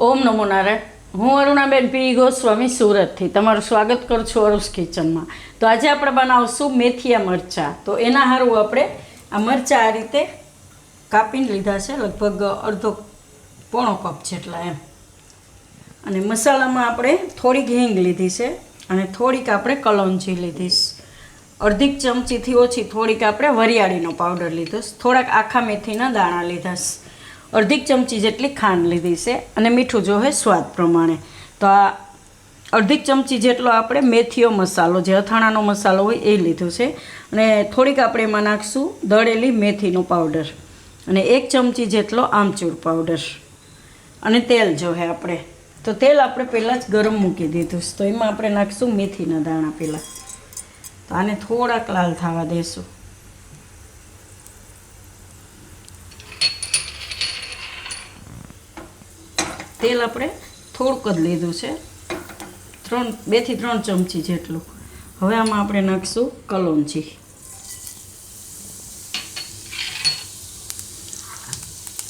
ઓમ નમો નારાયણ. હું અરુણાબેન પી ગોસ્વામી સુરતથી તમારું સ્વાગત કરું છું અરુષ કિચનમાં. તો આજે આપણે બનાવશું મેથીયા મરચાં. તો એના સારું આપણે આ મરચાં આ રીતે કાપીને લીધા છે, લગભગ અડધો પોણો કપ જેટલા એમ. અને મસાલામાં આપણે થોડીક હિંગ લીધી છે અને થોડીક આપણે કલોંજી લીધી છે. અડધી ચમચીથી ઓછી થોડીક આપણે વરિયાળીનો પાવડર લીધો છે. થોડાક આખા મેથીના દાણા લીધા છે. અડધી ચમચી જેટલી ખાંડ લીધી છે અને મીઠું જોવે સ્વાદ પ્રમાણે. તો આ અડધી ચમચી જેટલો આપણે મેથીયો મસાલો, જે અથાણાનો મસાલો હોય એ લીધો છે. અને થોડીક આપણે એમાં નાખીશું દળેલી મેથીનો પાવડર અને 1 ચમચી જેટલો આમચૂર પાવડર. અને તેલ જોવે આપણે, તો તેલ આપણે પહેલાં જ ગરમ મૂકી દીધું છે. તો એમાં આપણે નાખીશું મેથીના દાણા પહેલાં. તો આને થોડાક લાલ થવા દઈશું. તેલ આપણે થોડુંક જ લીધું છે, 2 થી 3 ચમચી જેટલું. હવે આમાં આપણે નાખીશું કલોંજી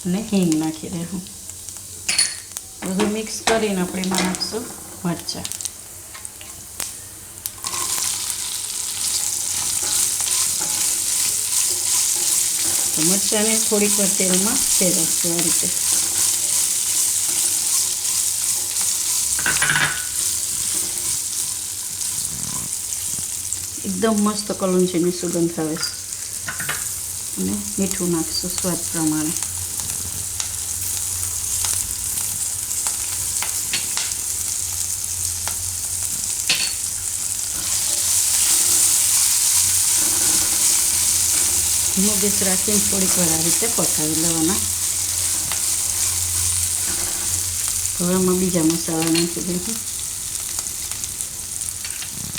અને હિંગ નાખી દઈશું. બધું મિક્સ કરીને આપણે એમાં નાખીશું મરચાં. તો મરચાંને થોડીક વાર તેલમાં ફેરવશું આ રીતે. એકદમ મસ્ત કલોંજીની સુગંધ આવે છે. અને મીઠું નાખીશું સ્વાદ પ્રમાણે. ધીમો ગેસ રાખીને થોડીક વાર આ રીતે પકાવી લેવાના. હવે આમાં બીજા મસાલા નાખી દઈશું.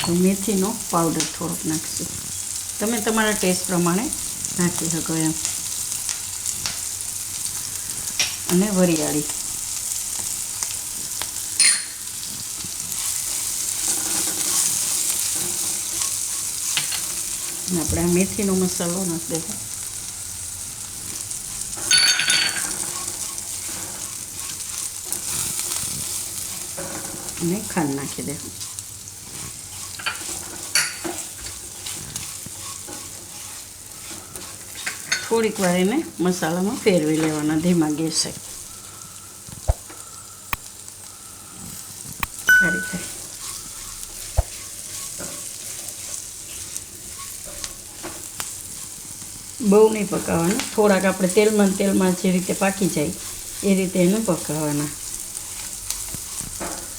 તો મેથીનો પાવડર થોડોક નાખીશું, તમે તમારા ટેસ્ટ પ્રમાણે નાખી શકો એમ. અને વરિયાળી. અને આપણે આ મેથીનો મસાલો નાખી દઈશું. અને ખાંડ નાખી દઈશું. થોડીક વાર એને મસાલામાં ફેરવી લેવાના ધીમા ગેસે. આ રીતે બહુ નહીં પકાવવાના, થોડાક આપણે તેલમાં જે રીતે પાકી જાય એ રીતે એને પકાવવાના.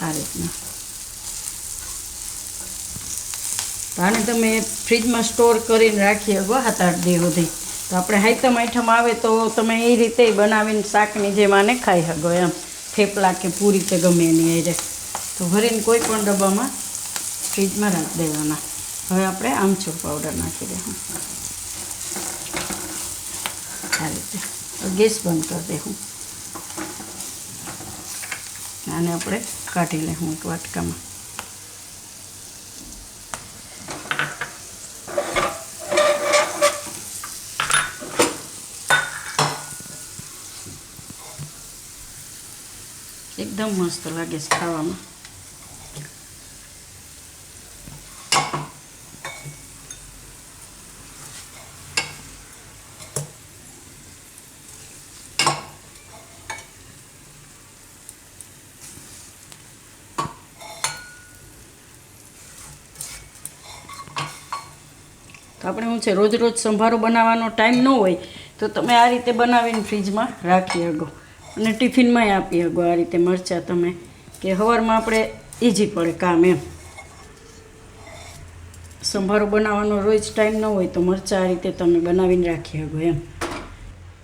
આ રીતના. આને તમે ફ્રીજમાં સ્ટોર કરીને રાખી શકો 7-8 દી સુધી. તો આપણે હાઈતમ આઈટમ આવે તો તમે એ રીતે બનાવીને શાકની જેમ આને ખાઈ શકો એમ. થેપલા કે પૂરી કે ગમે એની એ રીતે. તો ભરીને કોઈ પણ ડબ્બામાં ફ્રીજમાં રાખી દેવાના. હવે આપણે આમચૂર પાવડર નાખી દઈશું આ રીતે. ગેસ બંધ કરી દઈશું. આને આપણે કાઢી લઈશું એક વાટકામાં. એકદમ મસ્ત લાગે છે ખાવામાં. તો આપણે શું છે, રોજ રોજ સંભારો બનાવવાનો ટાઈમ ન હોય તો તમે આ રીતે બનાવીને ફ્રીજમાં રાખી શકો. અને ટિફિનમાંય આપી શકો આ રીતે મરચાં તમે, કે સવારમાં આપણે ઇઝી પડે કામ એમ. સંભારો બનાવવાનો રોજ ટાઈમ ન હોય તો મરચાં આ રીતે તમે બનાવીને રાખી શકો એમ.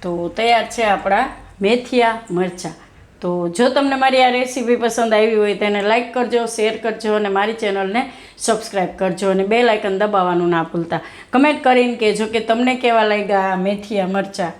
તો તૈયાર છે આપણા મેથીયા મરચાં. તો જો તમને મારી આ રેસીપી પસંદ આવી હોય તો એને લાઇક કરજો, શેર કરજો અને મારી ચેનલને સબસ્ક્રાઈબ કરજો. અને બેલ આઇકન દબાવવાનું ના ભૂલતા. કમેન્ટ કરીને કહેજો કે તમને કેવા લાગ્યા આ મેથીયા મરચાં.